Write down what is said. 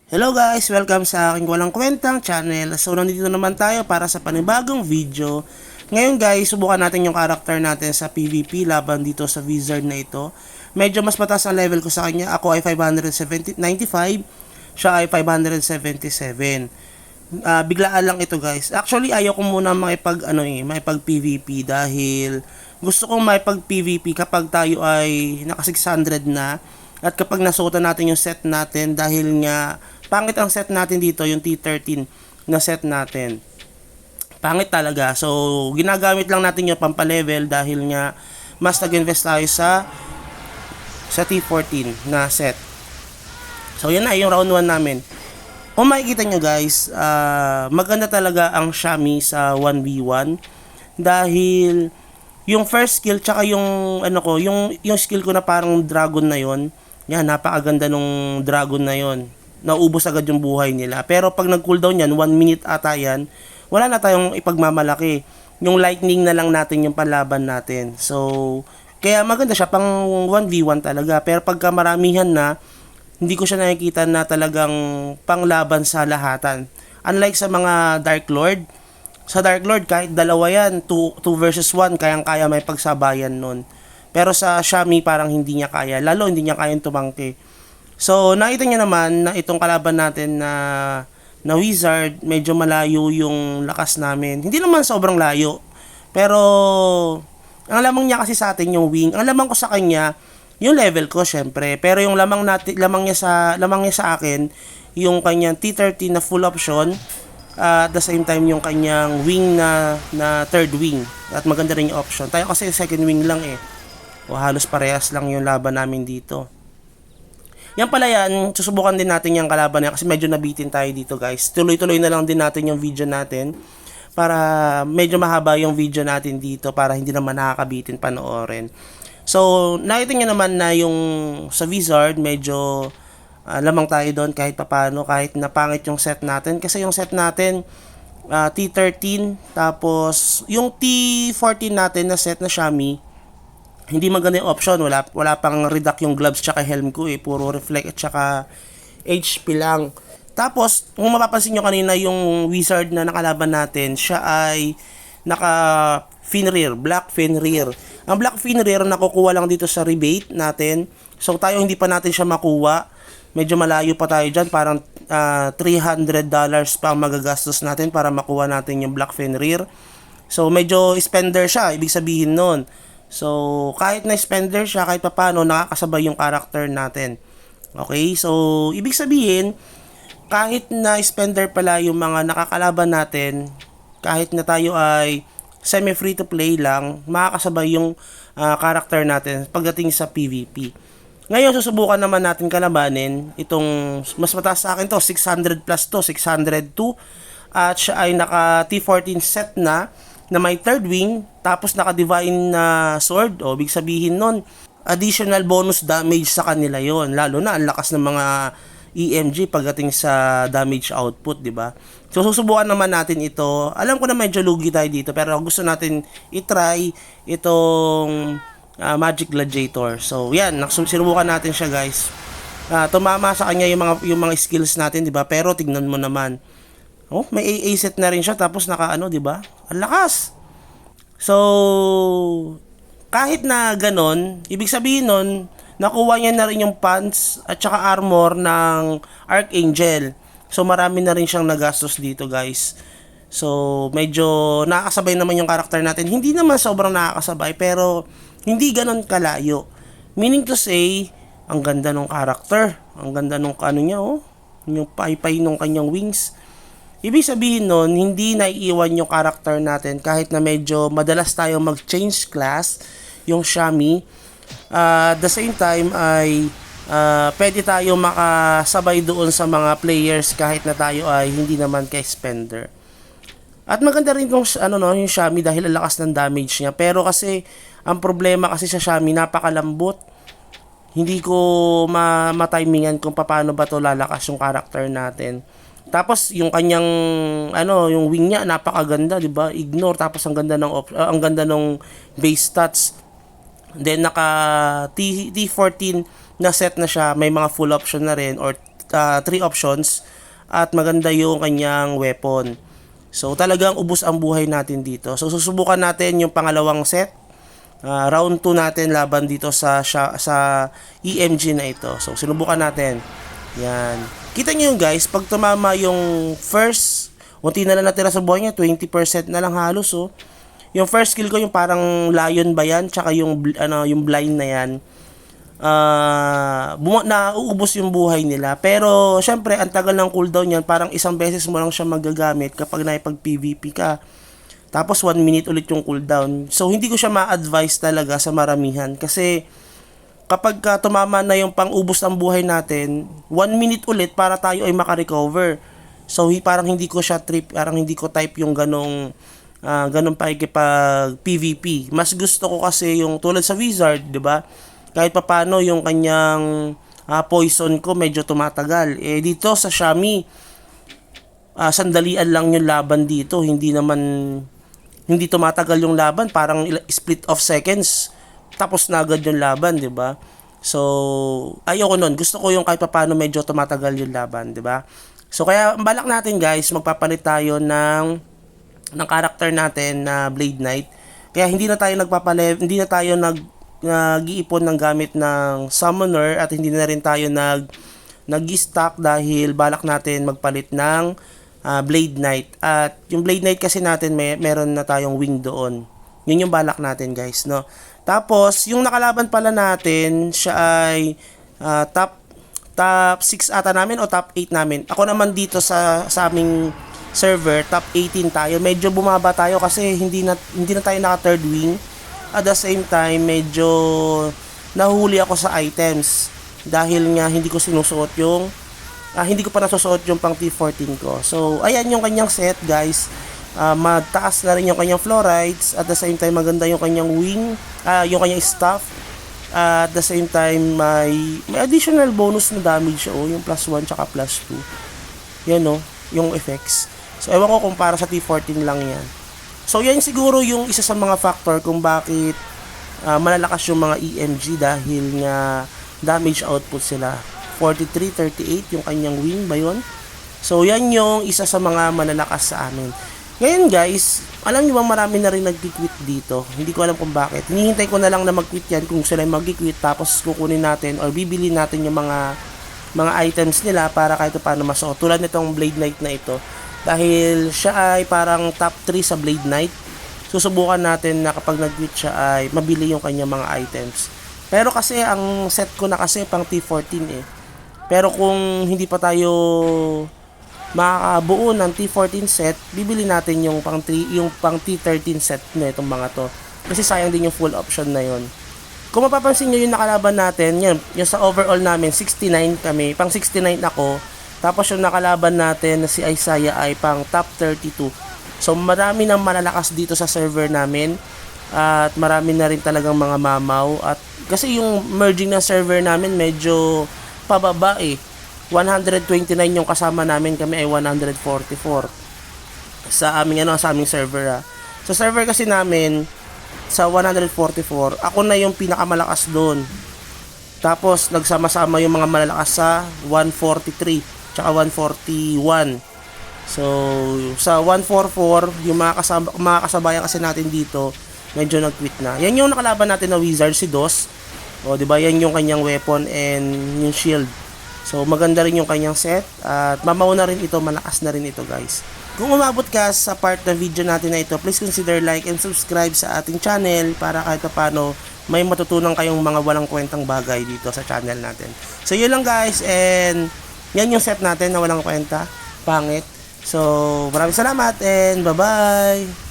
Hello guys! Welcome sa aking walang kwentang channel. So nandito naman tayo para sa panibagong video. Ngayon guys, subukan natin yung character natin sa PvP laban dito sa wizard na ito. Medyo mas mataas ang level ko sa kanya. Ako ay 595, siya ay 577. Biglaan lang ito guys. Actually ayaw ko muna makipag PvP dahil gusto kong makipag PvP kapag tayo ay naka 600 na at kapag nasuotan natin yung set natin dahil nga pangit ang set natin dito, yung T13 na set natin. Pangit talaga. So, ginagamit lang natin yung pampalevel dahil nga mas nag-invest tayo sa T14 na set. So, yan na yung round 1 namin. Kung makikita nyo guys, maganda talaga ang Shami sa 1v1 dahil yung first skill tsaka yung yung skill ko na parang dragon na yon. Yan, napakaganda nung dragon na yon. Naubos agad yung buhay nila. Pero pag nag-cooldown yan, 1 minute ata yan, wala na tayong ipagmamalaki. Yung lightning na lang natin yung panlaban natin. So, kaya maganda siya pang 1v1 talaga. Pero pagka maramihan na, hindi ko siya nakikita na talagang panglaban sa lahatan. Unlike sa mga Dark Lord, sa Dark Lord kahit dalawa yan, 2 versus 1, kayang-kaya may pagsabayan nun. Pero sa Shami parang hindi niya kaya, lalo hindi niya kayang tumangki. So, nakita niya naman na itong kalaban natin na wizard, medyo malayo yung lakas namin. Hindi naman sobrang layo. Pero, ang lamang niya kasi sa atin yung wing. Ang lamang ko sa kanya, yung level ko syempre. Pero yung lamang niya sa akin, yung kanyang T30 na full option, at the same time yung kanyang wing na third wing. At maganda rin yung option. Tayo kasi second wing lang eh. O halos parehas lang yung laban namin dito. Yan pala yan, susubukan din natin yung kalaban niya kasi medyo nabitin tayo dito guys. Tuloy-tuloy na lang din natin yung video natin para medyo mahaba yung video natin dito para hindi naman nakakabitin panoorin. So, nakita niyo naman na yung sa wizard medyo lamang tayo doon kahit papano, kahit napangit yung set natin. Kasi yung set natin T13 tapos yung T14 natin na set na Shami, hindi maganda yung option. Wala pang reduct yung gloves tsaka helm ko eh. Puro reflect at tsaka HP lang. Tapos, kung mapapansin nyo kanina yung wizard na nakalaban natin, siya ay naka Fenrir, Black Fenrir. Ang Black Fenrir nakukuha lang dito sa rebate natin. So, tayo hindi pa natin siya makuha. Medyo malayo pa tayo dyan. Parang $300 pa ang magagastos natin para makuha natin yung Black Fenrir. So, medyo spender siya. Ibig sabihin nun. So, kahit na spender siya, kahit pa paano, nakakasabay yung character natin. Okay? So, ibig sabihin, kahit na spender pala yung mga nakakalaban natin, kahit na tayo ay semi-free to play lang, makakasabay yung character natin pagdating sa PvP. Ngayon, susubukan naman natin kalabanin itong, mas mataas sa akin to, 600 plus to, 602. At siya ay naka T14 set na may third wing, tapos naka-divine na sword. O, big sabihin nun, additional bonus damage sa kanila yon. Lalo na, ang lakas ng mga EMG pagdating sa damage output, di ba? So, susubukan naman natin ito. Alam ko na medyo lugi tayo dito, pero gusto natin i-try itong Magic Gladiator. So, yan, sinubukan natin siya, guys. Tumama sa kanya yung mga skills natin, di ba? Pero, tignan mo naman. Oh, may AA set na rin siya tapos di ba? Ang lakas. So, kahit na ganon, ibig sabihin nun, nakuha niya na rin yung pants at saka armor ng Archangel. So, marami na rin siyang nagastos dito, guys. So, medyo nakakasabay naman yung karakter natin. Hindi naman sobrang nakakasabay, pero hindi ganon kalayo. Meaning to say, ang ganda ng karakter. Ang ganda ng niya, oh. Yung paypay ng kanyang wings. Ibig sabihin nun, hindi naiiwan yung character natin kahit na medyo madalas tayong mag-change class, yung Shami. At the same time ay pwede tayo makasabay doon sa mga players kahit na tayo ay hindi naman kay spender. At maganda rin yung yung Shami dahil ang lakas ng damage niya. Pero kasi ang problema kasi sa Shami, napakalambot. Hindi ko matimingan kung paano ba to lalakas yung character natin. Tapos yung kanyang yung wing niya napakaganda, 'di ba? Ignore tapos ang ganda ng base stats. Then naka T14 na set na siya, may mga full option na rin or 3 options at maganda yung kanyang weapon. So talagang ubos ang buhay natin dito. So susubukan natin yung pangalawang set. Round 2 natin laban dito sa EMG na ito. So sinubukan natin. Yan. Kita niyo yung guys, pag tumama yung first, unti na lang natira sa buhay niya, 20% na lang halos oh. Yung first skill ko yung parang lion ba yan, tsaka yung yung blind na yan. Nauubos yung buhay nila. Pero syempre ang tagal ng cooldown yan, parang isang beses mo lang siya magagamit kapag naipag PVP ka. Tapos 1 minute ulit yung cooldown. So hindi ko siya ma-advise talaga sa maramihan kasi kapag tumama na yung pang-ubos ng buhay natin, 1 minute ulit para tayo ay makarecover. So parang hindi ko siya trip, parang hindi ko type yung ganong pakikipag PVP. Mas gusto ko kasi yung tulad sa Wizard, 'di ba? Kahit papano yung kanyang poison ko medyo tumatagal. Eh dito sa Shami, sandalian lang yung laban dito, hindi tumatagal yung laban, parang split of seconds tapos na agad yung laban, 'di ba? So ayoko nun. Gusto ko yung kahit paano medyo tumatagal yung laban, 'di ba? So kaya balak natin guys, magpapalit tayo ng character natin na Blade Knight. Kaya hindi na tayo nag-iipon ng gamit ng summoner at hindi na rin tayo nag-stock dahil balak natin magpalit ng Blade Knight. At yung Blade Knight kasi natin meron na tayong wing doon. Yun yung balak natin guys, no? Tapos yung nakalaban pala natin, siya ay top 6 ata namin o top 8 namin. Ako naman dito sa aming server, top 18 tayo. Medyo bumaba tayo kasi hindi na tayo naka third wing. At the same time, medyo nahuli ako sa items dahil nga hindi ko sinusuot hindi ko pa nasusuot yung pang T14 ko. So, ayan yung kanyang set, guys. Mataas na rin yung kanyang fluorides. At the same time, maganda yung kanyang wing, yung kanyang staff. At the same time, may additional bonus na damage yung plus 1 tsaka plus 2. Yan yung effects. So, ewan ko kung para sa T14 lang yan. So, yan siguro yung isa sa mga factor kung bakit malalakas yung mga EMG dahil nga damage output sila. 43-38 yung kanyang wing ba yun? So, yan yung isa sa mga malalakas sa amin. Ngayon guys, alam niyo ba marami na rin nag-quit dito? Hindi ko alam kung bakit. Hinihintay ko na lang na mag-quit yan kung sila mag-quit tapos kukunin natin or bibili natin yung mga items nila para kahit paano masuot. Tulad nitong Blade Knight na ito. Dahil siya ay parang top 3 sa Blade Knight, susubukan natin na kapag nag-quit siya ay mabili yung kanyang mga items. Pero kasi ang set ko na kasi pang T14 eh. Pero kung hindi pa tayo makakabuo ng T14 set, bibili natin yung pang T13 set na itong mga to. Kasi sayang din yung full option na yon. Kung mapapansin nyo yung nakalaban natin, yung sa overall namin, 69 kami, pang 69 ako. Tapos yung nakalaban natin na si Isaiah ay pang top 32. So marami nang malalakas dito sa server namin. At marami na rin talagang mga mamaw. At kasi yung merging ng server namin medyo pababa eh. 129 yung kasama namin, kami ay 144 sa aming server. Sa server kasi namin sa 144, ako na yung pinakamalakas doon. Tapos nagsama-sama yung mga malalakas sa 143 tsaka 141. So sa 144, yung mga kasabayan kasi natin dito medyo nag-quit na. Yan yung nakalaban natin na wizard, si Dos. O di ba, yan yung kanyang weapon and yung shield. So maganda rin yung kanyang set at mamaw na rin ito, malakas na rin ito guys. Kung umabot ka sa part ng video natin na ito, please consider like and subscribe sa ating channel para kahit paano may matutunan kayong mga walang kwentang bagay dito sa channel natin. So yun lang guys, and yan yung set natin na walang kwenta, pangit. So maraming salamat and bye bye!